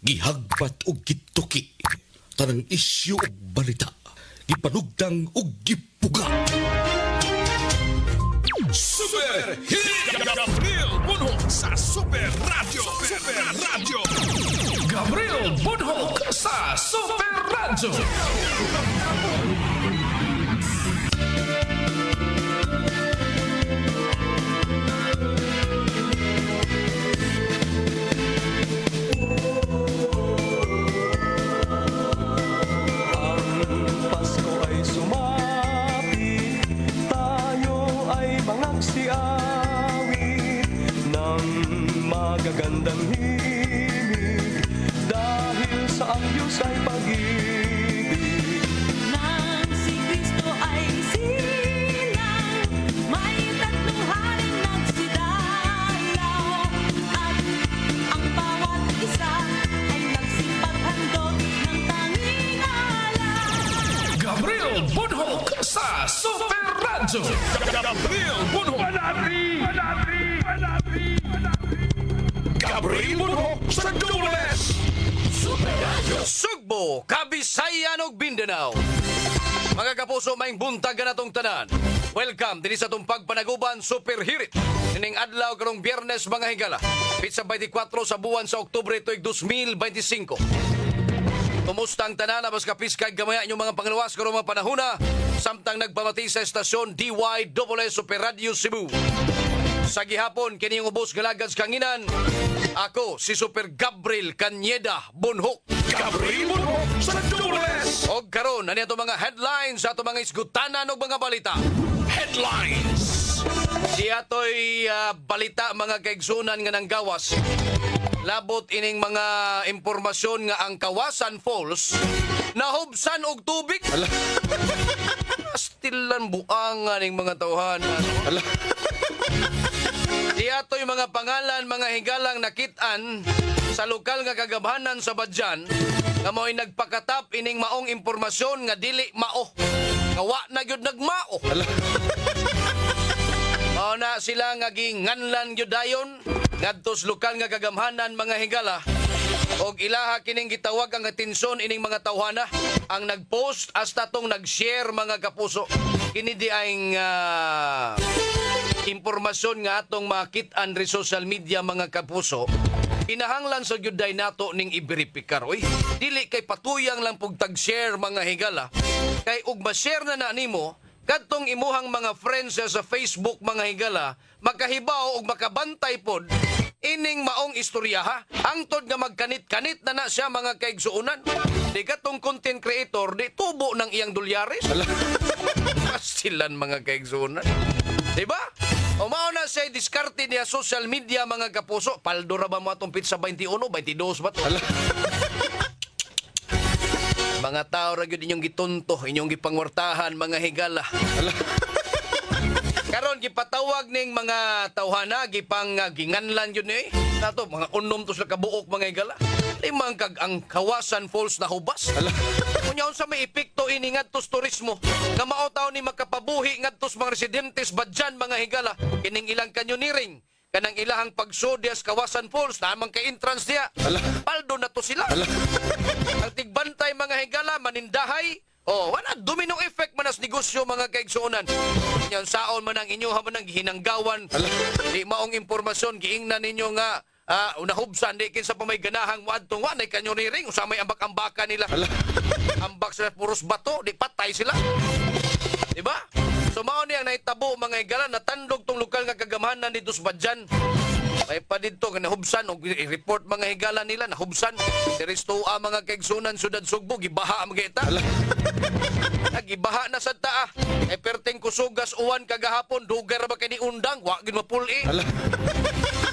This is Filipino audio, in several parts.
Gihagbat og gituki. Tanang isyu og balita. Gipanugdang og gipuga. Super Hit Gabriel Bunhok sa Super Radio. Super Radio. Gabriel Bunhok sa Super Radio. Pasko ay sumapit, tayo ay mangagsiawit ng magagandang himig dahil sa ang Diyos ay pag-ibig. Nang si Kristo ay silang, may tatlong haring nagsidalaw, at ang bawat isa ay nagsipaghandog ng tanging alay. Gabriel Bunhok sa Super Radio. Gabriel Bunhok. Gabriel Bunhok sa Dules. Super Radio. Sugbo, Kabisayan ug Mindanao. Mga kapuso, maing buntag ka natong tanan. Welcome din sa itong pagpanaguban Super Hirit. Ining adlaw karong Biyernes mga higala. Pitsa 24 sa buwan sa Oktubre tuig 2025. Kumusta ang tanan na mas kapiskay gamaya inyong mga panglawas karong mga panahuna samtang nagpamati sa estasyon DYSS Super Radio Cebu. Sa gihapon kini yung ubos galagad sa kanginan. Ako si Super Gabriel Cañeda Bunhok. Gabriel Bunhok sa Dules. Og karon ani ato mga headlines sa ato mga isgutanan og mga balita. Headlines. Di ato'y balita mga kaigsunan nga ng gawas. Labot ining mga impormasyon nga ang Kawasan Falls nahubsan og tubig. Stilan buangan ning mga tawhan. Di ato'y mga pangalan mga higalang nakitaan sa lokal nga kagabhanan sa Badyan nga mo'y nagpakatap ining maong impormasyon nga dili mao. Nga wa na gyud nagmao. Mao na sila nga ginganlan gyud dayon ngadtos lokal nga kagamhanan mga higala og ilaha kining gitawag ang atensyon ining mga tawhana ang nagpost hasta tong nag-share mga kapuso kini di ay impormasyon nga atong makit-an ri social media mga kapuso. Kinahanglan sa gyud day nato ning i-verify oy. Dili kay patuyang lang pug tag-share mga higala kay ug ma-share na nimo kadtong imuhang mga friends sa Facebook mga higala makahibaw ug makabantay pod ining maong istorya ha. Hangtod nga magkanit-kanit na siya mga kaigsuunan. Di katong content creator di tubo ng iyang dolyares. Pasilan mga kaigsuunan. Diba? O mao na siya diskarte niya social media mga kapuso. Paldo ra ba mo atong pizza 21, 22 ba? Mga tao ra gyud inyong gitunto, inyong gipangwartahan mga higala. Karon gipatawag ning mga tawhana gipang ginganlan yun eh. Nato mga unom to sa kabuok mga higala. Limang kag ang Kawasan Falls na hubas. Kunyaon sa may epekto ini ngadtos turismo. Nga mao taw ni makapabuhi ngadtos mga residentes Badyan mga higala. Kining ilang canyoneering. Kanang ilahang pagsodyas Kawasan Falls namang kay entrance diya. Paldo na to sila. Ang tigbantay mga higala manindahay. Oh, wala domino effect manas negosyo mga kaigsuonan. Yan saon man ang inyo man ang hinanggawan. Di maong impormasyon giingnan ninyo nga unahubsan di kin sa pamay-ganahang moadtong wa nay canyoneering usa may ambak-ambaka nila. Ambak sa puros bato, di patay sila. Di ba? So mao ni ang nahitabo mga higala natandog tong lokal nga kagamhanan dito sa Badyan. May pa dito nga nahubsan og i-report mga higala nila nahubsan. Diristo mga kaigsunan sudad Sugbo gibaha mga ita. Nagibaha na sa taa. Ay perteng kusugas uwan kagahapon dugar ba kay ni undang wa gid mapuli.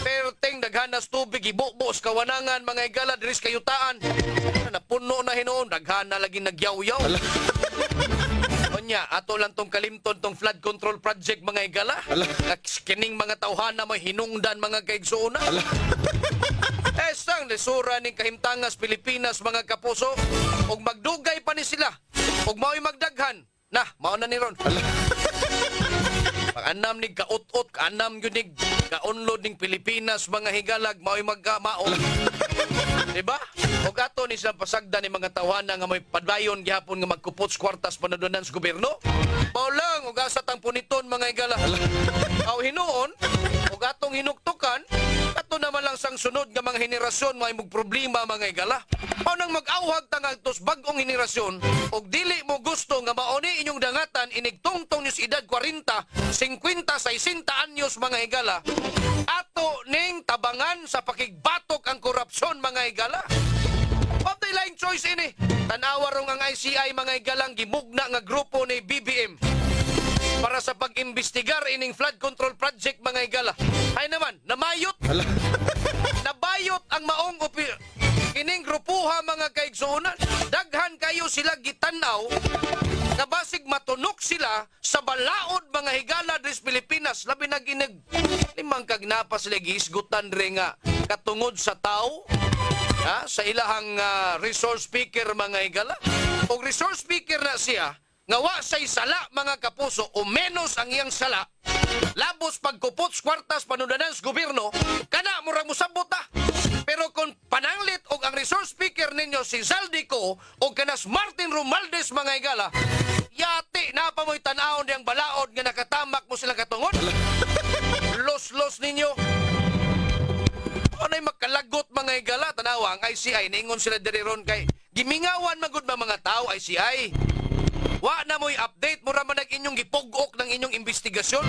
Perteng daghanas tubig ibukbos kawanangan mga higala diris kayutaan. Napuno na hinuon daghana lagi nagyaw-yaw. Onya, ato lang tong kalimton tong flood control project mga higala. Kining mga tawhana may hinungdan mga kaigsuuna. Esang lisura ning kahimtangas Pilipinas mga kapuso. Og magdugay pa ni sila. Og mao'y magdaghan. Nah, mao na ni ron. Kaanam ni kaot-ot, kaanam yun ni kaunlod ning Pilipinas, mga higalag, mao'y magkamaon. Diba? O ato ni silang pasagda ni mga tawhana nga may padayon gihapon nga magkupots kwartas panadunan sa gobyerno. Mao lang, o asat ang puniton, mga higala. Aw hinuon, o atong hinuktukan, ato naman lang sang sunod nga mga henerasyon may mong problema, mga higala. Mao nang mag-awhag tangang tos bagong henerasyon, og dili mo gusto nga mauni inyong dangatan inigtungtong niyo sa edad 40, 50, 60 anyos, mga higala. Ato ning tabangan sa pakigbatok ang korupsyon, mga higala. Patay laing choice ini. Tanawa rong ang ICI, mga higalang, gimugna nga grupo ni BBM para sa pag-imbestigar ining flood control project, mga higala. Ay naman, namayot. Nabayot ang maong kining grupuha, mga kaigsuunan. Daghan kayo sila gitanaw nga basig matunok sila sa balaod, mga higala des Pilipinas. Labi na ginag limang kagnapas sila gihisgutan rin nga katungod sa tao. Sa ilahang resource speaker, mga higala. O resource speaker na siya, nga wa say sala, mga kapuso, o menos ang iyang sala, labos pagkupots kwartas panudanan sa gobyerno, kana murang musabot ta. Pero kung pananglit og ang resource speaker ninyo si Zaldico o kanas Martin Romualdez, mga higala, yati na pa mo'y tanawon niyang balaod nga nakatamak mo silang katungod. Los ninyo. Anay makalagot, mga higala, tanawa ang ICI, ningon sila diriron kay gimingawan magud ba mga tao, ICI. Wa na mo'y update, mura man inyong gipugok ng inyong investigasyon.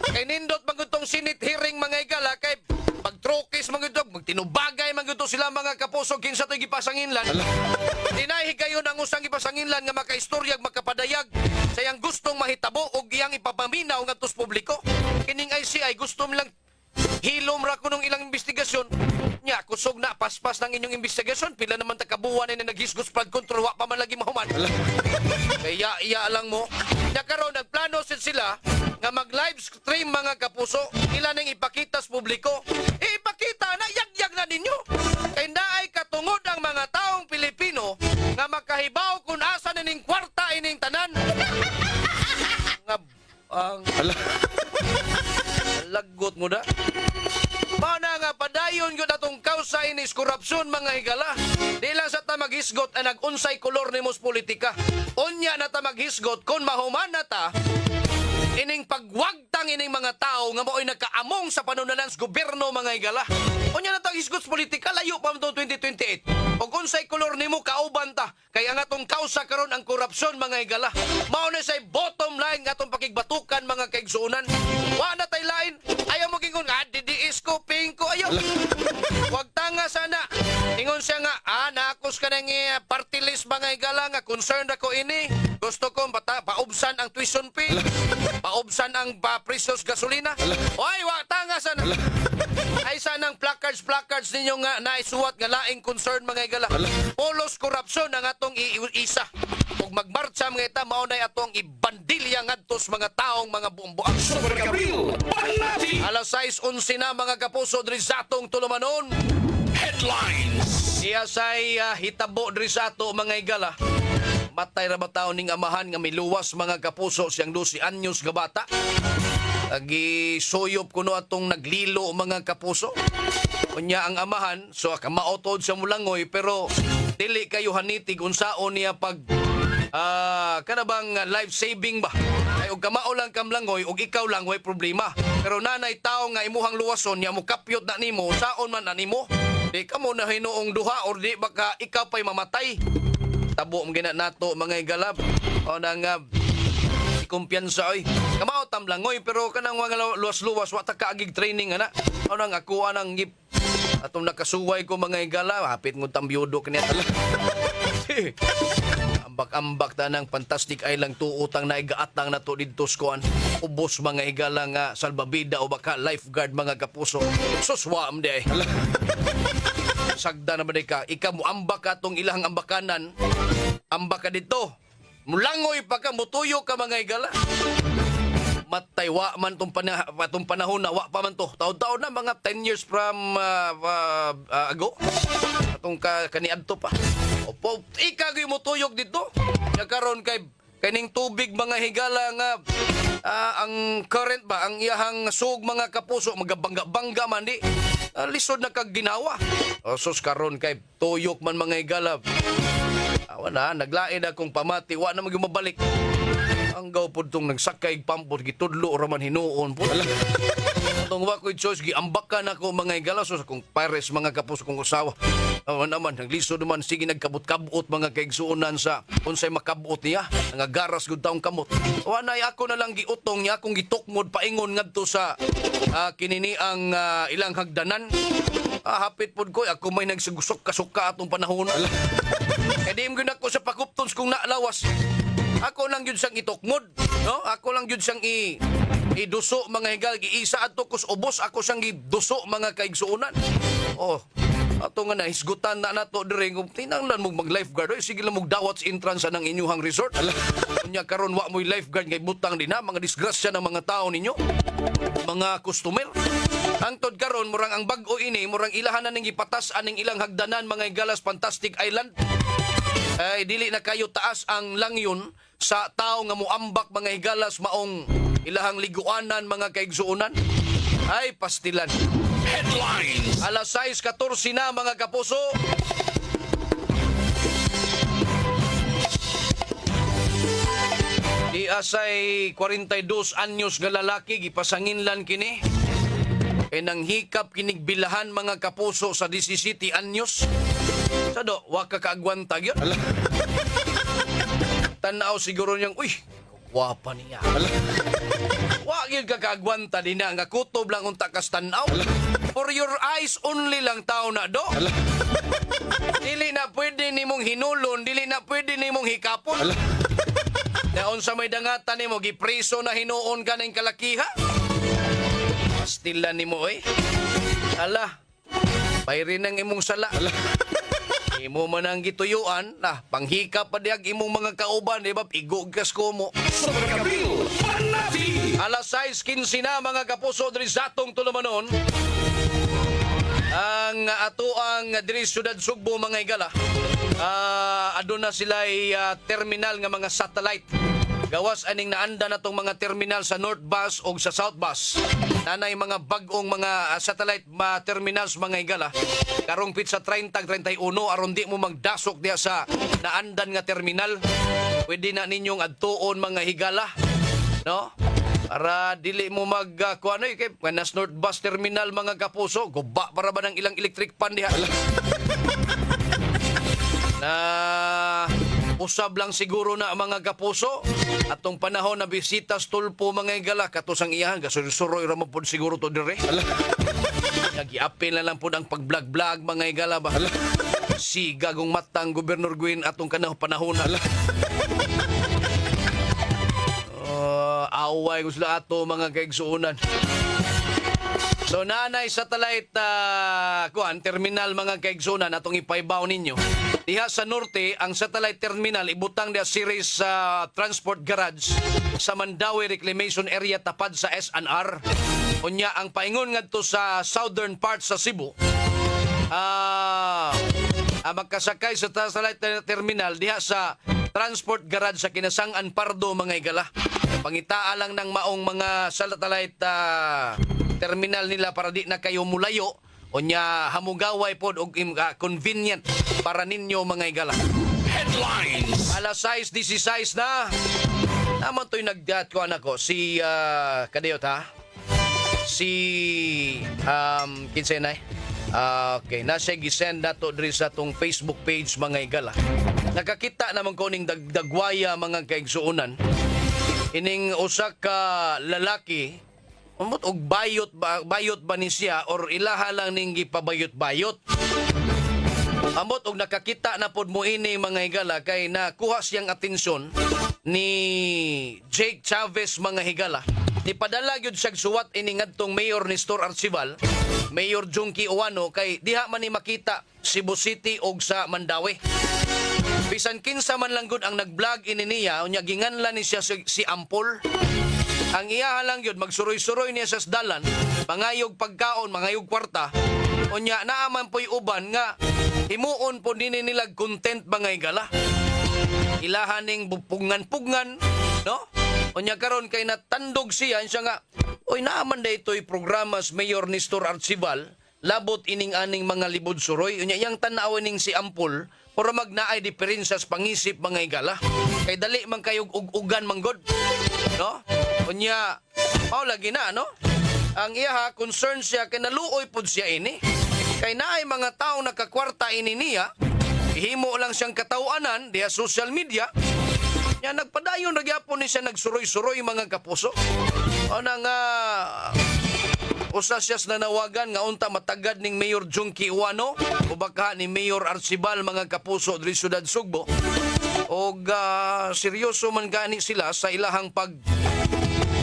Kay nindot magud tong Senate hearing, mga higala, kay pagtrokis magud to, magtinubagay magud to sila, mga kapuso, kinsa to'y gipasanginlan. Dinahigayon ang usang gipasanginlan nga makaistoryag, makapadayag sa iyang gustong mahitabo o iyang ipapaminaw nga tos publiko. Kining ICI gusto nilang hilom ra ko nung ilang investigasyon. Nya, kusog na, paspas ng inyong investigasyon. Pila naman takabuhan na naghisgos flood control, wa pa man lagi mahuman. Kaya iya lang mo. Nya karon nagplano sila nga mag-live stream, mga kapuso. Ila nang ipakita sa publiko. Ipakita na, yagyag na ninyo. Kaya naay katungod ang mga taong Pilipino nga makahibaw kung asa na ning kwarta ining tanan. Nga, lagot mo na. Mana nga padayon yun atong kausa inis korupsyon, mga higala. Di lang sa ta maghisgot ang nag-unsay kolor ni mos politika. Unya na ta maghisgot kung mahuman na ta ining pagwagtang ining mga tao nga mao'y nagkaamong sa panunanan sa gobyerno, mga higala. Unya na ta hisgot sa politika, layo pa mo 2028. O unsay kolor nimo kauban ta. Kaya nga atong kausa karon ang korupsyon, mga higala. Mao na say bottom line nga atong pakigbatukan, mga kaigsuunan. Wa na tay lain. Ayaw mo gingon nga DDS ko, ping ko, ayaw. Wag tanga sana. Ingon siya nga, nakos ka ng party list, mga higala, nga concerned ako ini. Gusto ko paubsan ang tuition fee. Paubsan ang precious gasolina. Oy, wag tanga sana. Ay sanang placards ninyo nga naisuwat nga laing concern, mga higala. Polos korupsyon ang atong isa. Ug magmarcha mga ita, maunay atong ibandilya ngadtos mga taong mga buong-buang. Super Gabriel, Panati. Alas 6:11 na, mga kapuso, diri sa atong tulumanon. Headlines. Siya say hitabo diri sa ato, mga higala. Matay ra ba taon ning amahan nga miluwas, mga kapuso, siyang 12 anyos nga bata. Agi-suyop kuno atong naglilo, mga kapuso. Unya ang amahan, so kamaotod sa mulangoy, pero dili kayo hanitig unsaon niya pag kanabang life saving ba? Ay og kamao lang kam langoy og ikaw lang way problema. Pero nanay tao nga imuhang luwason niya mo kapyot na nimo, saon man na nimo. Di ka mo na hinuong duha or di baka ikaw pa'y mamatay. Tabo ang gina nato, mga higalab. O nang kumpiyansa oy. Kamao tam langoy pero kanang mga luwas-luwas wa ta kaagig training ana. O nang ako anang gip atong nakasuway ko, mga higala, hapit mo tambiyudo kaniya tala. Ambak-ambak ta ng Fantastic Island tuutang na igaatang na to dito skuan. Ubos, mga higala, nga salbabida o baka lifeguard, mga kapuso. Suswam de. Sagda naman ka. Ika mo ambak ka tong ilang ambakanan. Ambak ka dito. Mulangoy pa ka, mutuyo ka, mga higala. Matay, wa man tong panahon na, wa pa man to. Taon-taon na, mga 10 years from ago. Atong kaniadto pa. Opo, ikagoy mo tuyok dito. Karon kay kaning tubig, mga higala, nga ang current ba, ang iyahang sug mga kapuso, magabangga-bangga man di, lisod na kag ginawa. O sus karon kay tuyok man mga higala. Awa na, naglain akong pamati, wa na magmabalik. Ang gaw po itong nagsakay pampot, gitudlo raman hinuon po. Itong wa ko'y choice, giambakan ako mga higala, sus akong pares mga kapuso kong usawa. Awa naman, nagliso naman, sige nagkabot-kabot mga kaigsuunan sa unsay makabot niya, nangagaras gud taong kamot. Wa na ako na lang giutong niya, akong gitukmod paingon ngadto sa kinini ang ilang hagdanan. Hapit pod ko, ako may nagsugusok kasuka atong panahon. E di mo ako sa pakuptons kung naalawas. Ako lang yun siyang itukmod. No? Ako lang yun siyang iduso mga higal. Iisa at kus ubos. Ako siyang iduso mga kaigsuunan. Oh, ato nga na, hisgutan na nato dire. Tinanglan mo mag-lifeguard. Oy, sige lang magdawat sa entrance ng inyuhang resort. Kunya karon wa mo'y lifeguard ngay butang din ha. Mga disgrasya ng mga tao ninyo. Mga customer. Ang tod karon murang ang bag-o ini, murang ilahan na ning ipatas aning ilang hagdanan mga Galas Fantastic Island. Ay dili na kayo taas ang langyon sa tao nga muambak mga higalas maong ilahang liguanan mga kaigsuunan. Ay pastilan. Headlines. Alas 6:14 na mga kapuso. Di asay 42 anyos nga lalaki gipasanginlan kini. E nang hikap kinigbilahan mga kapuso sa 17 anyos. Sado, wa ka kaagwanta gyud. Tanaw siguro niyang, uy, gwapa niya. Wa gyud ka kaagwanta din na nga kutob lang unta kas tanaw. For your eyes only lang tao na do. Dili na pwede nimong hinulon, dili na pwede nimong hikapon. Naon sa may dangatan nimo gipreso na hinuon ka ning kalakiha. Pastilan nimo oy. Ala. Bayrin ang imong sala. Imo man ang gituyuan, panghikap pa diag imong mga kauban, di ba? Igugkas ko mo. Superkabil. Panati. Alas 6:15 na mga kapuso diri sa atong tulumanon. Ang atoang diri siyudad Sugbo mga higala. Aduna sila terminal nga mga satellite. Gawas aning naanda na tong mga terminal sa North Bus o sa South Bus. Nanay mga bagong mga satellite terminals mga higala. Karong pitsa 30-31 aron di mo magdasok diya sa naandan nga terminal. Pwede na ninyong adtuon mga higala. No? Para dili mo kuano kay kanas North Bus Terminal mga kapuso, guba para ba ng ilang electric pan diha. Na usab lang siguro na mga kapuso atong panahon na bisita stulpo mga higala katusang iyahan gasuroy ra mo pod siguro to dire. Nagiapil na lang po ang pag-vlog-vlog mga higala ba. Si gagong matang Gobernador Gwin atong panahon na. Away ko sila ato mga kaigsuunan. So nanay satellite terminal mga kaigsuunan atong ipaibaw ninyo. Diha sa norte ang satellite terminal ibutang dia series sa transport garage sa Mandawi Reclamation Area tapad sa SNR. Unya ang paingon ngadto sa southern part sa Cebu. Magkasakay sa satellite terminal diha sa transport garage sa Kinasangan Pardo mga higala. Pangitaa lang ng maong mga satellite terminal nila para di na kayo mulayo o nya hamugaway pod og convenient para ninyo mga higala. Headlines. Alas 6:16 na. Naman to'y nagdat ko anak ko si kadiyot ha. Si kinsay na okay, nasa gisend nato diri sa tong Facebook page mga higala. Nakakita naman ko ning dagwaya mga kaigsuunan. Ining usa ka lalaki umot og bayot ba ni siya or ilaha lang ning gipabayot-bayot. Amot og nakakita na pod mo ini mga higala kay nakuha siyang atensyon ni Jake Chavez mga higala. Nipadala gyud siya suwat ini ngadtong Mayor Nestor Arcival, Mayor Junkie Uwano kay diha man ni makita Cebu City og sa Mandawi. Bisan kinsa man lang gud ang nag-vlog ini niya, unya ginganlan ni siya si Ampol. Ang iya lang yun, magsuroy-suroy niya sa dalan, mangayog pagkaon, mangayog kwarta. Unya naaman po'y uban nga, himuon po din nilag content mga higala. Ilahan ning pugngan-pugngan, no? Unya karon kay natandog siya nga, oy naaman da ito'y programas Mayor Nestor Archival, labot ining-aning mga libod suroy. Unya yang tan-awon ning si Ampol, para magnaay diferensya sa pangisip mga higala. Kay dali man kayo ugan manggod. No? Unya, lagi na, no? Ang iya concern siya kay naluoy pud siya ini. Kay naay mga tao nakakwarta ini niya, ihimo lang siyang katawanan diha social media. Nya nagpadayon ra gyapon ni siya nagsuroy-suroy mga kapuso. O nang usa siya nanawagan nga unta matagad ning Mayor Junkie Uwano o baka ni Mayor Arcibal mga kapuso diri Syudad Sugbo. Og seryoso man gani sila sa ilahang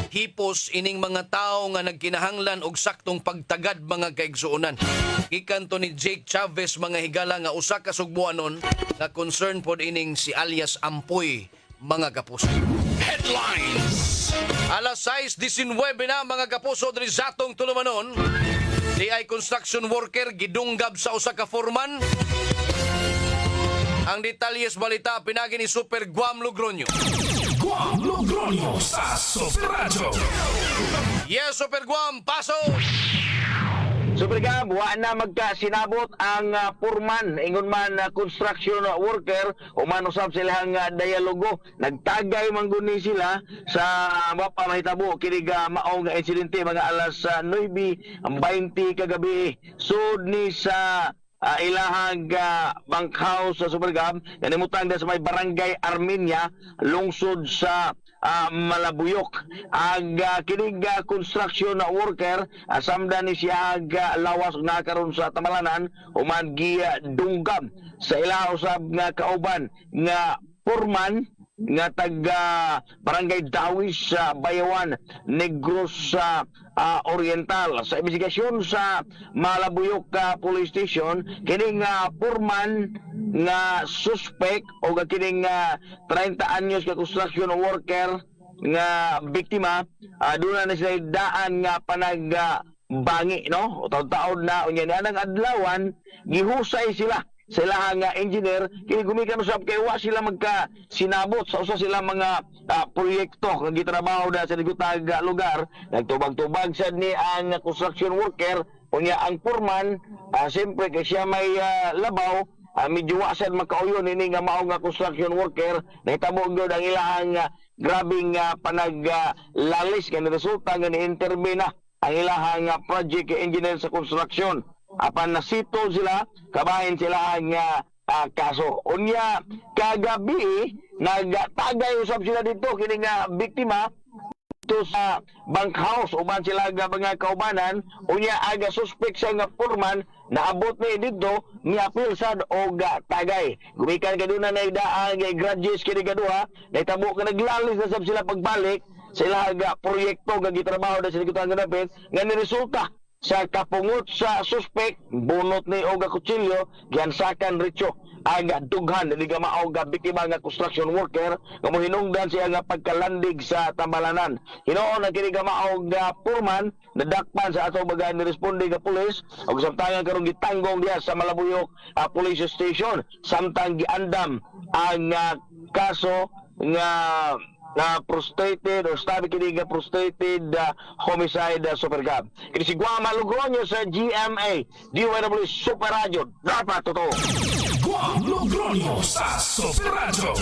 hipos ining mga tao nga nagkinahanglan og saktong pagtagad mga kaigsuonan. Gikan to ni Jake Chavez mga higala nga usa ka Sugboanon nga concern pod ining si alias Ampoy mga kapuso. Headlines. Alas 6:19 na mga kapuso diri sa atong tulumanon. Di ay construction worker gidunggab sa usa ka foreman. Ang detalyes balita pinagi ni Super Guam Logronyo. Guam Logronyo sa Super Radio. Yes, Super Guam, paso! Supergam, wa na magkasinabot ang purman, ingon man construction worker, o man usab silang dialogo. Nagtagay man guni sila sa mapamahitabo kinig maong insidente mga alas 9:20 kagabi. Sud ni sa ilahang bankhouse sa Supergam, kanimutang sa may barangay Armenia, lungsod sa Malabuyok. Ang kinig construction worker, samda ni siya lawas na karon sa Tamalanan, human dunggam sa ilaha usab nga kauban nga purman nga taga barangay Dawis sa Bayawan, Negros sa Oriental. Sa investigasyon sa Malabuyok Police Station, kining purman nga suspect o kining 30 anyos ka construction worker nga biktima, doon na sila daan nga bangi, no? O taon-taon na unya nang adlawan gihusay sila sila nga engineer kini gumikan usab kay wa sila magka sinabot sa usa sila mga proyekto nga gitrabaho na sa digutag lugar. Nagtubag-tubag sad ni ang construction worker unya ang foreman, siyempre kay siya may labaw, medyo wa sad makauyon ini nga mao nga construction worker. Nahitabo gyud ang ilahang grabing panaglalis nga resulta nga ni-intervene na ang ilahang project engineer sa construction. Apan nasito sila, kabahin sila ang kaso. Unya, kagabi, nagtagay usab sila dito, kini nga biktima, dito sa bankhouse, uban sila mga kaubanan, unya aga suspect sa nga purman, naabot ni dito, miapil sad o tagay. Gumikan ka doon na naidaan, grudges kini gaduha, naitabo ka naglalis na sab sila pagbalik, sila proyekto, gitrabaho na sila kitang ganapin, nga niresulta sa kapungot sa suspect, bunot ni Oga Kutsilyo, giansakan ritso, aga dughan, hindi ka maoga biktima nga construction worker, kamuhinungdan siya nga pagkalandig sa Tambalanan. Hinoon na kini ka maoga purman, nadakpan sa ato bagay ni responde nga pulis, o samtangan karong gitanggong diya sa Malabuyok Police Station, samtang giandam ang kaso nga frustrated o stabi kini nga frustrated homicide Supergab. Kini si Guam Logronyo sa GMA DYW Super Radio. Dapat totoo. Guam Logronyo sa Super Radio.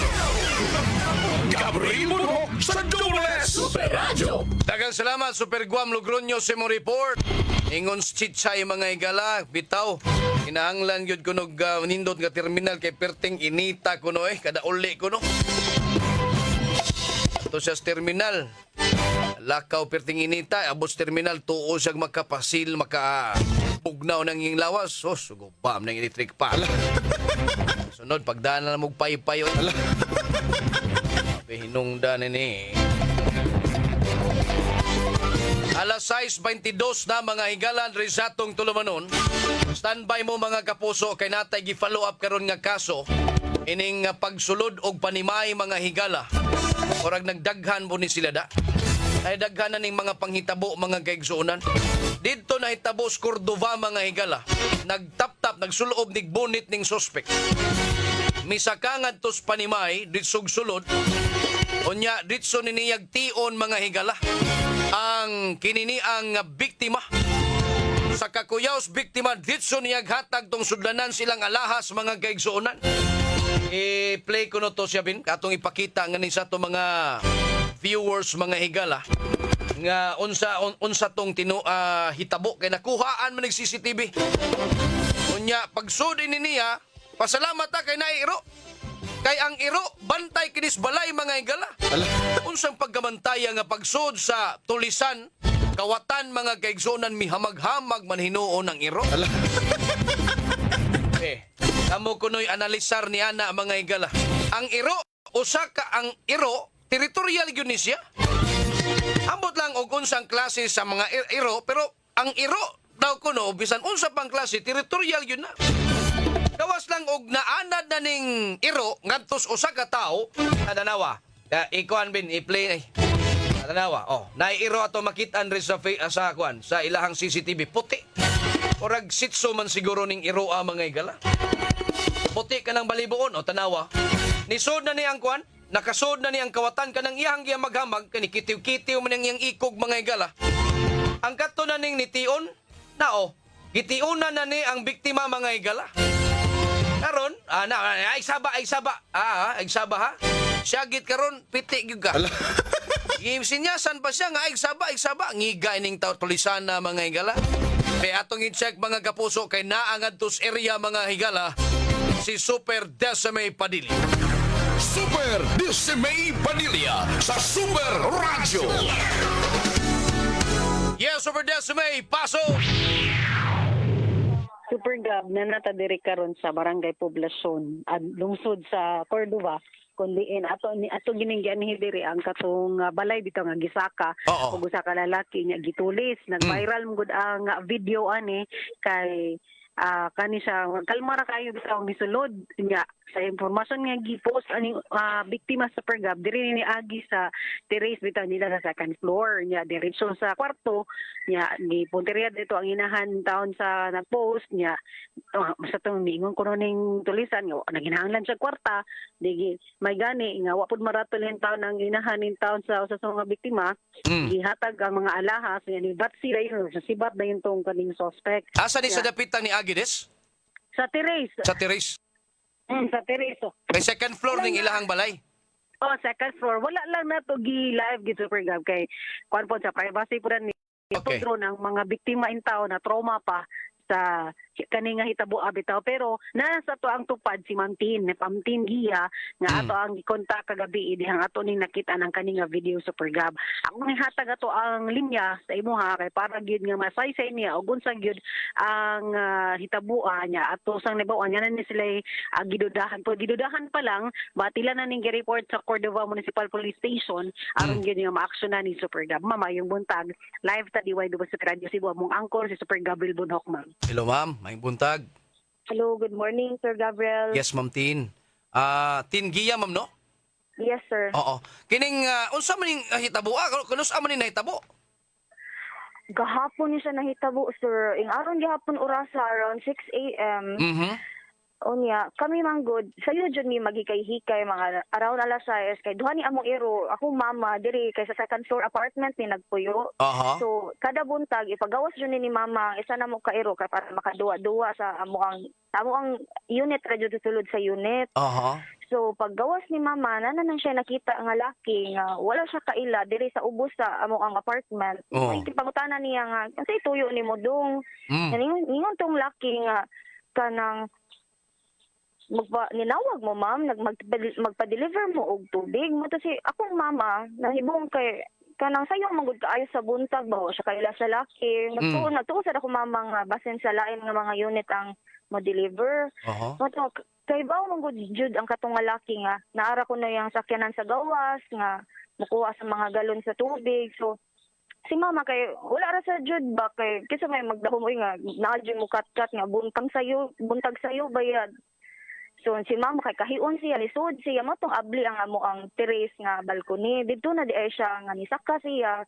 Gabriel Muno sa Dole Super Radio. Daghang salamat Super Guam Logronyo sa mo report. Ingon chitsay mga higala, bitaw. Kinahanglan gyud kuno nindot nga terminal kay perting inita kuno kada uli kuno. To sa terminal lakaw perting inita abot terminal tuo siyang makapasil makapugnaw ng iyong lawas sugubam ng electric pa sunod pagdaan na mong paypayo hinungdan ni alas 6:22 na mga higalan resatong tulumanon. Standby mo mga kapuso kay natay gi-follow up karon nga kaso ining pagsulod og panimay mga higala. Orag nagdaghan po ni sila da. Ay daghan na ning mga panghitabo mga kaigsuonan. Dito na hitabo sa Cordova mga higala. Nagtap-tap, nagsuloob nig bonit ning suspect. Misakangad tos panimay, ditsog sulod. Unya ditso niniyag tion mga higala ang kinini ang biktima. Sa kakuyaws biktima ditso niyag hatag tong sudlanan silang alahas mga kaigsuonan. I-play ko no to siya bin katong ipakita nga ni sa to mga viewers mga higala nga unsa tong hitabo kay nakuhaan man ng CCTV. Unya pagsud ini niya pasalamat ta kay nairo. Kay ang iro bantay kinis balay mga higala. Unsang pagkamantaya nga pagsud sa tulisan kawatan mga kaigsuonan mihamag-hamag man hinuon ang iro. Amo kunoy analisar ni ana mga higala. Ang iro usa ka ang iro territorial gyud ni siya. Ambot lang og unsang klase sa mga iro pero ang iro daw kuno bisan unsa pang klase territorial gyud na. Gawas lang og naanad na ning iro ngadtos usa ka tawo adanawa. Ikuan bin i-play ay. Adanawa. Oh, naay iro ato makit-an rin sa kuan sa ilahang CCTV puti. Orag sitso man siguro ning iro mga higala. Puti ka ng balibuon o tanawa. Nisod na niyang kuan, nakasod na niyang kawatan ka ng iyang maghamag, kani kitiw-kitiw man iyang ikog mga higala. Ang kato na ning nitiun, nao, gitiunan na ni ang biktima mga higala. Karon, ay saba, ha? Siyagit karon, piti gyud ka. Sinyasan pa siya nga, ay saba, ngiga ining tulisan na mga higala. Kaya atong i-check mga kapuso kay naangad tos area mga higala, si Super Decime Padilla. Super Decime Padilla sa Super Radio. Yes, Super Decime, paso! Super Gab na natadiri karon sa Barangay Poblacion at lungsod sa Cordova kundiin ato giningyan ni diri ang katong balay bitaw nga gisaka Oo. ug usa ka lalaki nya gitulis nag-viral gud ang video ani kay kani siya kalma ra kayo bitaw misulod nya sa impormasyon nga gipost aning biktima sa Pergab diri ni agi sa terrace bitaw nila sa second floor nya diretso sa kwarto nya ni punteriya dito ang inahan taon sa nagpost nya sa tong mingon kuno ning tulisan nga naginahanglan sa kwarta digi may gani nga wa pud maratulin taon ang inahan ning taon sa usa sa mga biktima gihatag ang mga alahas nya ni bat sila yun sa sibat na yung tong kaning suspect Asa ni sa dapitan ni Agides? sa terrace Sa terrace. sa terrace May second floor ning ilahang balay. Oh, second floor. Wala lang na to gi-live gito Super Gab kay kuan po sa privacy po ni Okay. ng mga biktima in tao na trauma pa sa kani nga hitabo bitaw pero nasa to ang tupad si Ma'am Tin Gia nga ato ang gikontak kagabi dihang ato ning nakita ng kani nga video Super Gab. Ako ni hatag ato ang linya sa imuha kay para gyud nga masaysay niya ug unsa gyud ang hitabuan niya ato sang nabawan nya ni sila gidudahan pa lang batila na ning gi-report sa Cordova Municipal Police Station aron gyud nga maaksyonan ni Super Gab. Mama yung buntag live ta DY sa Radio Cebu among angkor si Super Gabriel Bunhok ma'am. Hello ma'am, may buntag. Hello, good morning, Sir Gabriel. Yes, Ma'am Tin. Tin Gia, ma'am, no? Yes, sir. Oo. Kining, unsa man ning hitabo? Kunus man ning nahitabo? Gahapon ni siya nahitabo, sir. Ing aron gihapon orasa around 6 a.m. Unya, kami manggod, sayo dyan mi magikay-hikay mga around alas 6 kay duha ni among iro, ako mama diri kay sa second floor apartment ni nagpuyo. Aha. So kada buntag ipagawas dyan ni mama isa na mo ka iro kay para makaduwa-duwa sa amo ang unit ra jud sulod sa unit. Aha. So paggawas ni mama nana nang siya nakita nga laki nga wala siya kaila diri sa ubos sa amo ang apartment. Oh. May pangutana niya nga unsay tuyo nimo dong. Ningon tong laki nga kanang ninawag mo ma'am magpa-deliver mo og tubig mo to si akong mama nahibong kay kanang sayo magud kaayo sa buntag ba siya kaila sa laki nagtuon sa ako mama nga basin sa lain nga mga unit ang mo-deliver kay bawo magud jud ang katong nga laki nga naara ko na yang sakyanan sa gawas nga mukuha sa mga galon sa tubig so si mama kay wala ra sa jud ba kay kisa may magdahom nga naa jud mo kat nga buntag sayo bayad. So si mama kay kahiun siya lisod siya mo tong abli ang amo ang terrace nga balcony didto na di ay siya nga nisaka siya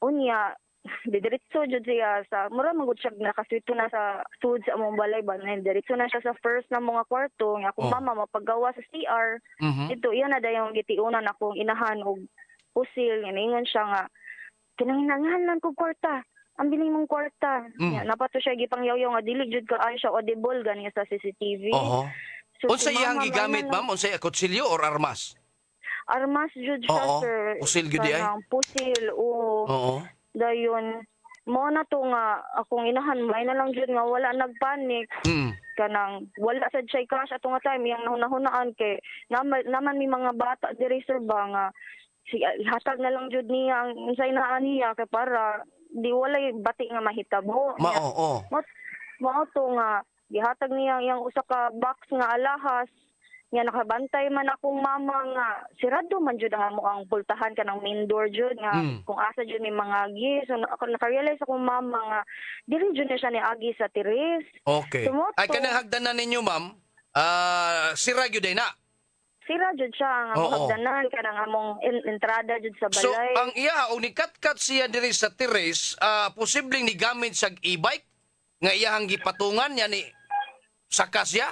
unya didiretso jud siya sa mura man gud siya nakaswito na sa sud sa among balay ba na diretso na siya sa first na mga kwarto nga akong Oh. mama mapagawa sa CR. Mhm. Ito iyan na dayong gitiunan akong inahan og pusil nga ingon siya nga kinahanglan ko kwarta. Ang biling mong kwarta. Mm. Nya, napato siya gipangyaw nga dili jud ka ay siya audible gani sa CCTV. Oho. So, Unsa si iyang mama, gigamit, may ma'am? Unsa kutsilyo or armas? Armas jud siya, Oo. sir. Pusil gyud di ay? Kanang pusil, oo. Oo. Dayon, mo na to nga, akong inahan, may na lang jud nga wala nagpanik. Mm. Kanang, wala sa siya cash ato nga time, yung nahunahunaan kay, naman may mga bata diri sir ba nga, hatag na lang jud niya, ang unsay naa niya, kay para, di walay bati nga mahitabo. Mao, oo. Mao to nga, gihatag niya yung usa ka box nga alahas, nga nakabantay man akong mama nga sirado man jud ang amo ang pultahan kanang main door jud nga kung asa jud may mga agi so ako naka-realize akong mama nga dili jud na siya ni agi sa tiris. Okay. Sumoto. Ay kanang hagdanan ninyo, ma'am, sira gyud ay na. Sira jud siya ang Oo. among hagdanan kanang among entrada jud sa So, balay. ang iya, o ni-cut siya diri sa terrace, posibleng ni gamit sa e-bike, nga iyahang gipatungan niya ni sakas siya?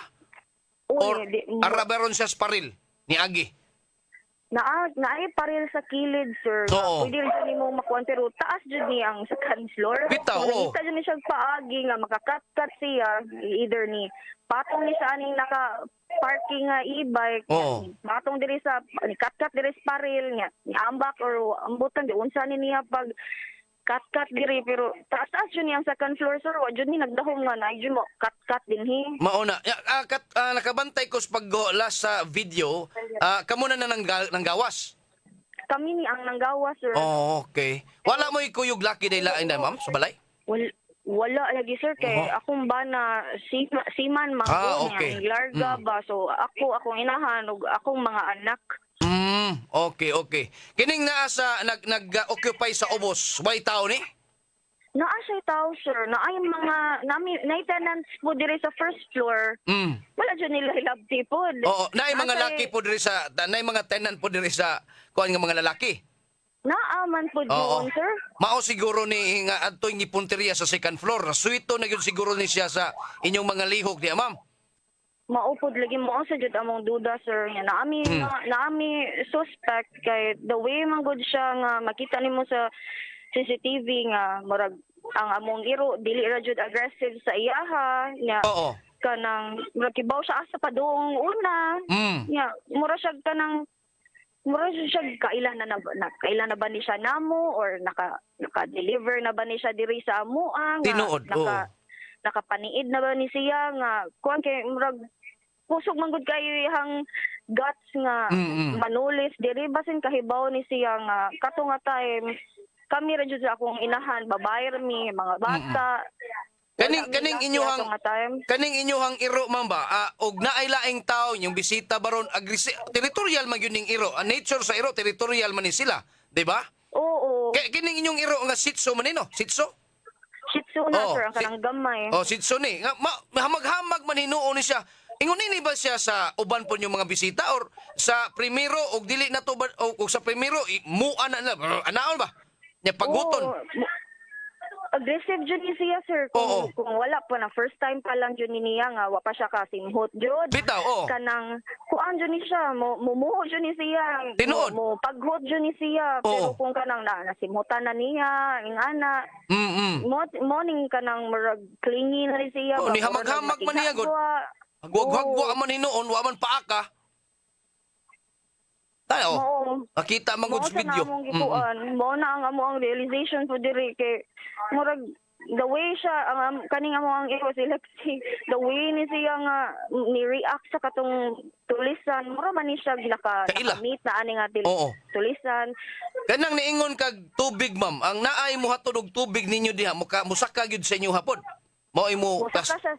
Or Uy, arabaron siya sa paril ni Agi? naay paril sa kilid sir. Oo. Pwede rin siya nimo makuan pero taas jud ni ang second floor. Bitaw, oo. Nakita jud ni siya paagi nga makakat-kat siya either ni patong ni sa aning naka parking nga e-bike Oo. matong diri sa ni kat-kat diri sa paril niya ni ambak or ambutan di unsa ni niya pag kat-kat diri pero taas-taas yun ang second floor sir wa jud ni nagdahom nga na jud mo kat-kat dinhi. Mauna. Nakabantay ko sa last sa video, kamo na nang gawas. Kami ni ang nanggawa sir. Oh, okay. Wala mo ikuyog laki day lain na, ma'am, sa balay? Wala lagi sir kay akong bana siman mga okay. larga ba so akong inahan ug akong mga anak. Okay. Kining naa sa nag-occupy sa ubos, way tao ni? Naa siya tao sir, naay mga naay tenants po diri sa first floor. Wala jud nila hilabti po. Oo, naay mga laki po diri sa naay mga tenant po diri sa kuan nga mga lalaki. Naaman po Oo. doon sir. Mao siguro ni nga adtoy ni punteriya sa second floor. Suito na gyud siguro ni siya sa inyong mga lihok diya, ma'am. Maupod lagi mo sa jud among duda sir nga naami suspect kay the way man gud siya nga makita nimo sa CCTV nga murag ang among iro dili ra jud aggressive sa iyaha nya Oo. kanang murag kibaw siya asa padung una nya mura siya kailan na ba ni siya namo or naka-deliver na ba ni siya diri sa amuang Tinuod, nakapaniid na ba ni siya nga kuan kay murag kusog man gud kayo ihang guts nga manulis diri basin kahibaw ni siya nga kato nga time kami ra jud sa akong inahan babae ra mi mga bata. Kaning inyuhang nga time. kaning inyuhang iro, ma'am ba? Og naay laing tawo yung bisita baron territorial man gyud ning iro. Ang nature sa iro territorial man ni sila, di ba? Oo. Kining inyong iro nga sitso man nino, sitso? Shih Tzu na Oo, sir ang kanang gamay. Oh, sitso ni. Nga hamag-hamag man hinuon ni siya. Ingon ini ba siya sa uban po yung mga bisita or sa primero og dili na to ba og sa primero muan na anaon ba? Nya paguton. Oo. Aggressive jud ni siya sir Oo. kung wala pa na first time pa lang jud ni niya nga wa pa siya kasimhot jud. Bitaw, oo. Kanang kuan jud ni siya mumuho jud ni siya. Tinuod. Mo paghot jud ni siya pero kung kanang nasimhutan na niya ing ana morning kanang murag clingy na ni siya. Oh, ni hamag-hamag man niya, god. Agwag-wagwa man hinuon, wa man paaka. Tayo. Oo. Nakita man gud sa video. Mo na ang amo ang realization po diri kay murag the way siya kaning amo ang iko si Lexi the way ni siya nga ni react sa katong tulisan mura man ni siya Kaila. nakamit na ani nga Oo. tulisan. Kanang niingon kag tubig, ma'am. Ang naay mo hatod og tubig ninyo diha, musaka gyud sa inyo hapon. Mao imo Musaka sa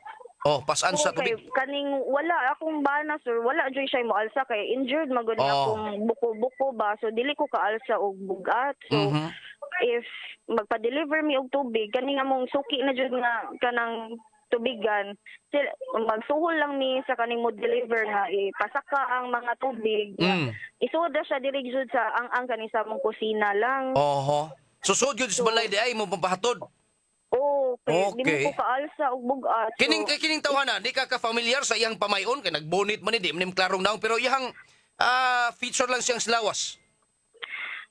pasan sa okay, tubig. kaning wala akong bana sir, wala joy siya mo alsa kay injured magud akong buko-buko ba so dili ko kaalsa og bugat. So if magpa-deliver mi og tubig kaning among suki na jud nga kanang tubigan magsuhol lang ni sa kaning mo deliver nga ipasaka ang mga tubig isuda siya diri jud sa ang kaning sa among kusina lang. Oho. Susod yun sa balay di ay mo pampahatod. Oo, kay di Okay. mo ko kaalsa og bugat. So, Kining tawhana, di ka ka-familiar sa iyang pamayon kay nagbonit man ni di man klarong naong pero iyang feature lang siyang slawas.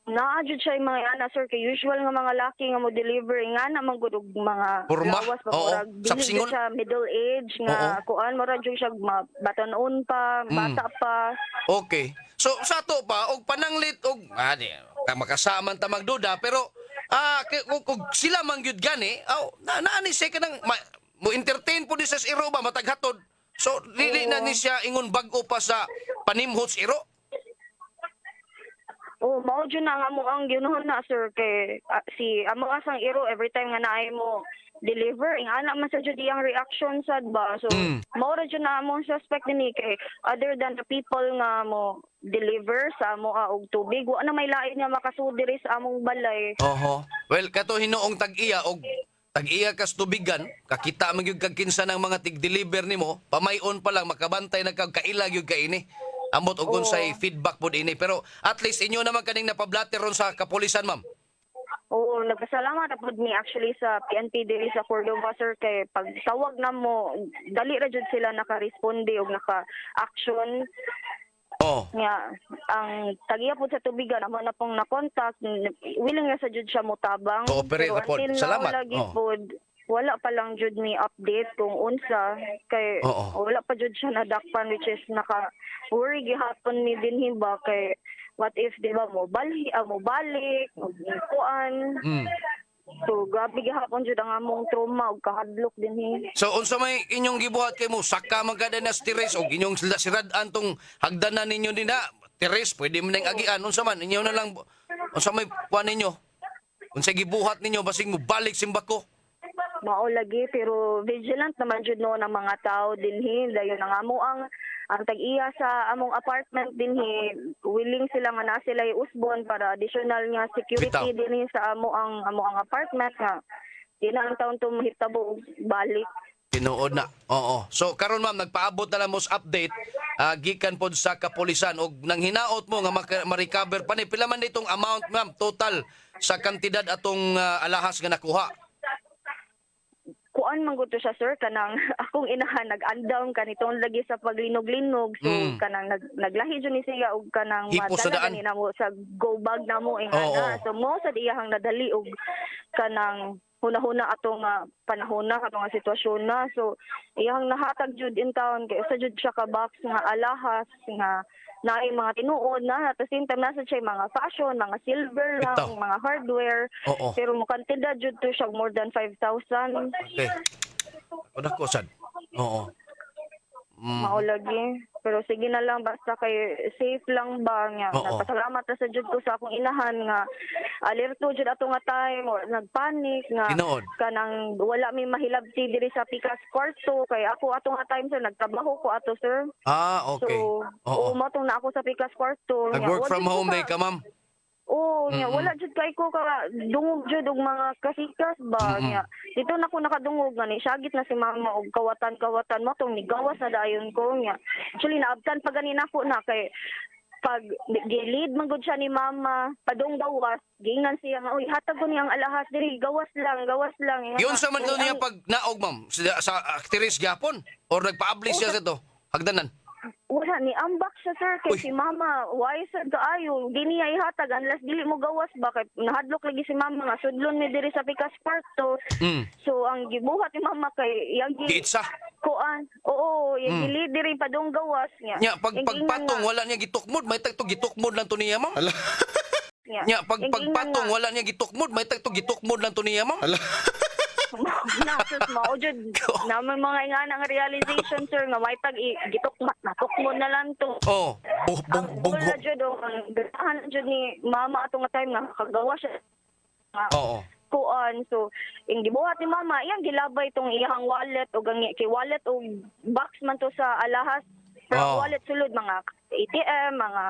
naa jud siya yung mga ana sir kay usual nga mga laki nga mo deliver nga na man gud og mga Porma? lawas pa Oo. murag dili Sapsingon? jud siya middle age nga kuan mura jud siya batanon pa, bata pa. Okay. So sa to pa og pananglit og di makasaman ta magduda pero kung sila man gyud gani naani siya kanang mo entertain po ni sa iro ba mataghatod. So dili na ni siya ingon bag-o pa sa panimhot sa iro. Oh, mao jud na nga mo ang ginuhon na sir kay si amo asang iro every time nga naay mo deliver ing ana man sa jud iyang reaction sad ba so mao ra jud na mo suspect ni kay other than the people nga mo deliver sa amo og tubig wa na may lain nga makasud diri sa among balay. Oho. Well, kato hinuong tag-iya og tag-iya kas tubigan, kakita man gyud kag kinsa ng mga tig-deliver nimo, pamayon pa lang makabantay na kag kailag gyud ka ini. Amot og unsay feedback pod ini pero at least inyo naman kaning napablatter ron sa kapulisan, ma'am. Oo, nagpasalamat apod ni actually sa PNP diri sa Cordova sir kay pag tawag na mo dali ra jud sila naka-responde og naka-action. Oh. Nga, ang tagiya po sa tubigan, amo na pong na-contact, willing na sa jud siya mutabang. Cooperate Pero na po. until now, Salamat. lagi Oh. po, wala pa lang jud ni update kung unsa. Kay, Oo. wala pa jud siya nadakpan, which is naka-worry gihapon ni dinhi ba, kay what if, di ba, mo balik, kuan. So, grabe gihapon jud ang among trauma, ug kahadlok dinhi. So unsa may inyong gibuhat kay mo saka man kada na stress og inyong sirad-an tong hagdanan ninyo nina teres pwede man ning agian unsa man inyo na lang unsa may kuan ninyo unsa gibuhat ninyo basig mo balik simbako. Mao lagi pero vigilant naman jud no ng mga tao dinhi dayon ang amo ang tag-iya sa among apartment dinhi willing sila nga na sila usbon para additional nga security Bitaw. dinhi sa amo ang apartment nga di na ang taon to mahitabo og balik. Tinuod na. Oo. So karon ma'am nagpaabot na lang mo sa update gikan pod sa kapulisan og nang hinaot mo nga ma-recover pa ni pila man ditong amount ma'am total sa kantidad atong alahas nga nakuha. Kuan man gud to siya sir kanang akong inahan nag-undown kanitong lagi sa paglinog-linog so kanang naglahi jud ni siya og kanang Hipo sa daan. kanina mo sa go bag na mo Oo. ingana so mo sa diyahang nadali og kanang hunahuna atong panahona katong nga sitwasyon na so iyang nahatag jud in town kay sa jud siya ka box nga alahas nga naay mga tinuod na at the same time nasa siya mga fashion mga silver lang Bitaw. mga hardware Oo. pero mo kantidad jud to siya more than 5,000. Okay. Oda ko sad. Oo. Mao lagi. Pero sige na lang basta kay safe lang ba nga. Oo. Nagpasalamat na sa jud ko sa akong inahan nga alerto jud ato nga time or nagpanik nga Tinuod. kanang wala mi mahilabti diri sa pikas kwarto kay ako ato nga time sir nagtrabaho ko ato sir. Okay. So, Oo. matong na ako sa pikas kwarto. Nag-work Nga, from wala jud home ko day ka ma'am. Oo, nya wala jud kay ko ka dungog jud og mga kasikas ba nya. Dito na ko nakadungog nga ni sagit na si mama og kawatan mo tong nigawas na dayon ko nya. Actually naabtan pa ganina ko na kay pag gilid man gud siya ni mama padung gawas gingan siya nga uy hatag ko niyang alahas diri gawas lang. Yun sa man niya pag naog ma'am sa actress gyapon or nagpa-publish siya sa to. Hagdanan. Wala ni ambak siya sir kay Uy. si mama wise kaayo di niya ihatag unless dili mo gawas ba kay nahadlok lagi si mama nga sudlon mi diri sa pikas kwarto. So ang gibuhat ni mama kay yang Giitsa. kuan oo yung gilid diri padung gawas niya. Nya pag Yung pagpatong gingan nga- wala niya gitukmod may tagto gitukmod lang to niya ma'am. niya. Nya pag Yung gingan pagpatong nga- wala niya gitukmod may tagto gitukmod lang to niya ma'am. Nasus mo jud na may mga ingana nga realization sir nga may tag gitukmat na tukmod na lang to. Oh, Wala jud ang ganahan jud ni mama atong nga time nga kagawa siya. Oo. Kuan so ing gibuhat ni mama iyang gilabay tong iyang wallet o gangi kay wallet o box man to sa alahas pero Oh. wallet sulod mga ATM mga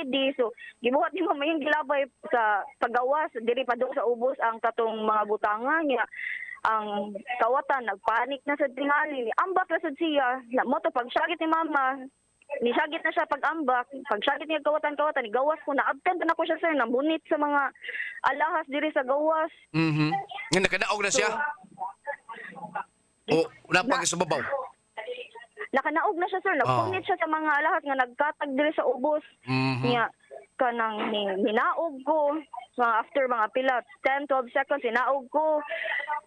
ID so gibuhat ni mama iyang gilabay sa paggawas diri padung sa ubos ang katong mga butangan niya ang kawatan nagpanik na sa tingali ambak na sad siya na mo to pagsagit ni mama nisagit na siya pag-ambak. Pagsagit niya kawatan-kawatan, gawas ko na. Abtent na ko siya, sir. Nabunit sa mga alahas diri sa gawas. Nga nakadaog na siya. O, napag sa babaw. Nakanaog na siya, sir. Nagpunit siya sa mga alahas nga nagkatag diri sa ubos. Niya, kanang hinaog ko. Mga after mga pila, 10-12 seconds, hinaog ko.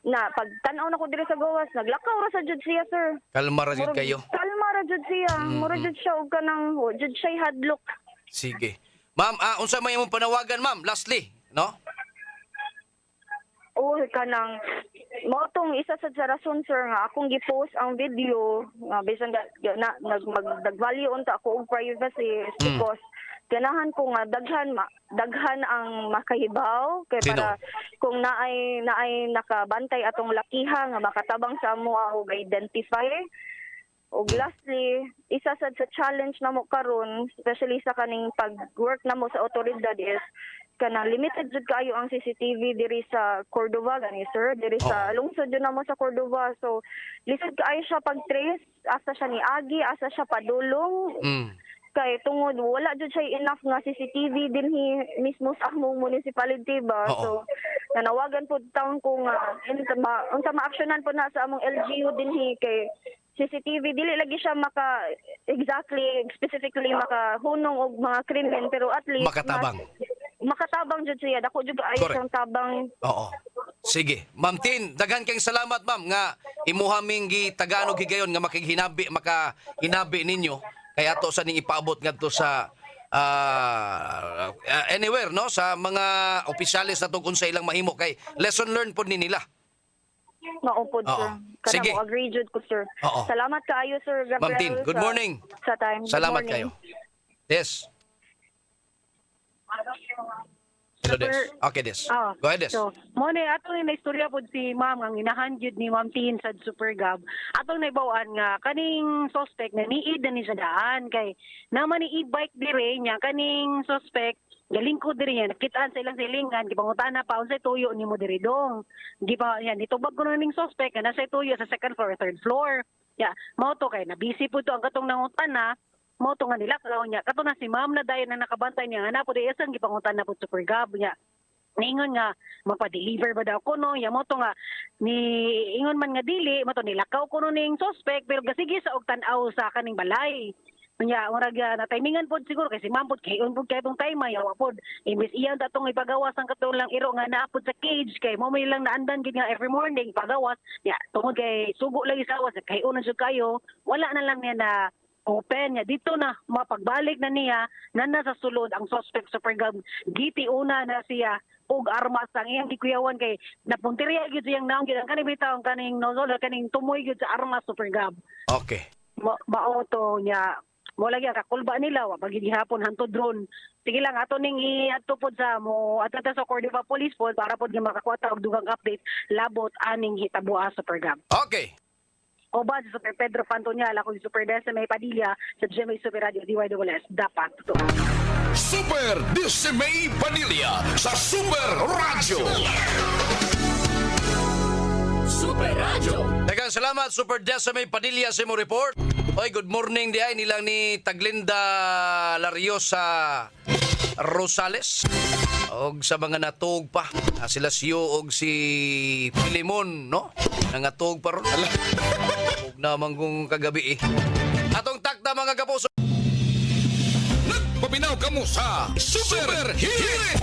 Na pagtanaw na ko diri sa gawas, naglakaw ra sa jud siya, sir. Kalma ra jud kayo. Kalma ra jud siya. Mura jud siya og kanang jud siya hadlok. Sige. Ma'am, unsa may imong panawagan, ma'am? Lastly, no? Kanang mo tong isa sa rason, sir, nga akong gi-post ang video nga bisan na nagvalue unta ako og privacy because ganahan ko nga daghan ang makahibaw kay Sino? para kung naay nakabantay atong lakiha nga makatabang sa amo og identify. Og lastly, isa sa challenge namo karon, especially sa kaning pag-work namo sa otoridad is kanang limited jud kayo ang CCTV diri sa Cordova gani, sir, diri sa lungsod jud namo sa Cordova. So lisod kaayo siya pag-trace asa siya ni Agi, asa siya padulong. Kay tungod wala jud siya enough nga CCTV dinhi mismo sa among municipality ba. So nanawagan pud taon ko nga unsa ma-actionan po na sa among LGU dinhi kay CCTV dili lagi siya specifically makahunong og mga krimen pero at least makatabang jud siya. Dako jud ay siyang tabang. Oo. Sige. Ma'am Tin, daghan kayong salamat, ma'am, nga imuhaming gitagalog higayon nga makahinabi ninyo. Kaya ato sa ning ipaabot ngadto sa anywhere, no, sa mga opisyalis na tungkol sa ilang mahimo kay lesson learned po ni nila. Maupod, sir. Kana Sige. mo agree jud ko, sir. Oo. Salamat kaayo, sir Gabriel. Ma'am Tin, good morning. Sa time. Good Salamat morning. kayo. Des. Hello, Des. Okay, Des. Go ahead, Des. So, mo ni atong na istorya pod si ma'am ang inahanjud ni Ma'am Tin sa Super Gab. Atong naibawaan nga kaning suspect na niid na ni sa daan kay naman ni e-bike dire niya kaning suspect galingkod diri niya nakitaan sa ilang silingan gipangutana pa unsay tuyo nimo diri dong. Gipa yan nitubag ko na ning suspect nga nasa tuyo sa second floor or third floor. Ya, mao to kay na busy po to ang katong nangutana. Moto nga nila kalaw niya kato na si ma'am na dayon na nakabantay niya nga na po diyan gipangutan na po Super Gab niya ningon nga magpa-deliver ba daw kuno ya moto nga ni ingon man nga dili moto nilakaw kuno ning suspect pero gasige sa og tan-aw sa kaning balay nya ora na timingan pod siguro kay si ma'am pod kayon pod kay tong time yawa pod imbes iyan tatong ipagawas ang katulang iro nga naapod sa cage kay mo may lang naandan gid nga every morning pagawas ya tungod kay sugo lagi sa awas kay unon jud kayo wala na lang niya na open niya dito na mapagbalik na niya na nasa sulod ang suspect Super Gab giti una na siya og armas ang iyang gikuyawan kay napuntirya gyud siyang naong gyud ang kaning bitaw kaning nozol kaning tumoy gyud sa armas Super Gab. Okay. Maoto niya mo lagi ang kakulba nila wa pagigihapon hanto drone. Sige lang ato ning iadto pod sa mo ato sa Cordova Police pod para pod nga makakuha og dugang update labot aning hitabo Super Gab. Okay. Oba si Super Pedro Pantonyala kung si Super Decime Padilla sa GMA Super Radio DYWS dapat to. Super Decime Padilla sa Super Radio. Super Radio. Daghang salamat Super Decime Padilla sa imong report. Oy, good morning di ay nilang ni Taglinda Lariosa Rosales og sa mga natug pa sila siyo og si Pilimon, no, nangatug pa ron og naman kung kagabi atong takta mga kapuso. Nagpabinaw kamo sa Super Hit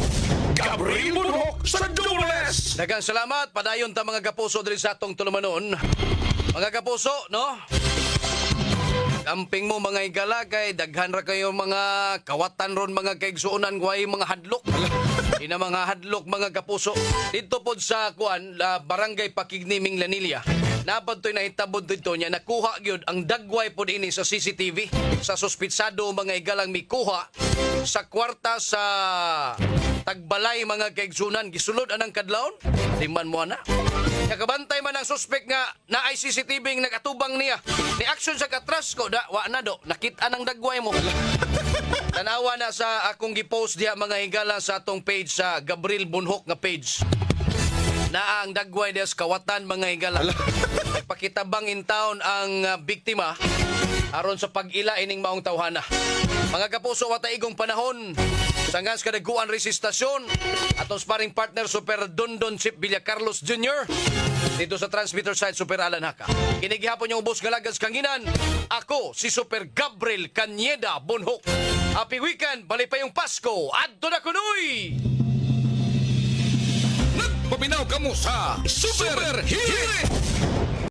Gabriel Bunhok sa Dubles. Daghang salamat padayon ta mga kapuso diri sa atong tulumanon. Mga kapuso, no, kamping mo mga igala kay daghan ra kayo mga kawatan ron mga kaigsuonan way mga hadlok. Ina mga hadlok mga kapuso. Dito pod sa kuan barangay Pakigniming Lanilla. Napad to'y nahitabod dito niya nakuha gyud ang dagway pod ini sa CCTV sa suspitsado mga igalang mikuha sa kwarta sa Tagbalay mga kaigsunan gisulod anang kadlawon liman mo ana. Nakabantay man ang suspect nga naay CCTV ng nagatubang niya. Ni action sa katras ko da wa na do nakita nang dagway mo. Tanawa na sa akong gi-post diha mga higala sa atong page sa Gabriel Bunhok nga page. Na ang dagway des kawatan mga higala. pakitabang in town ang biktima aron sa pag-ila ining maong tawhana. Mga kapuso, wataigong panahon, sangas kadaguan resistasyon, atong sparring partner Super Dondon Chip Villa Carlos Jr. dito sa transmitter site Super Alan Haka. Kinigihapon yung ubos galagas kanginan. Ako si Super Gabriel Cañeda Bonhoc. Happy weekend, bali pa yung Pasko. Adto na kunoy! Nagpaminaw kamo sa Super Hirit!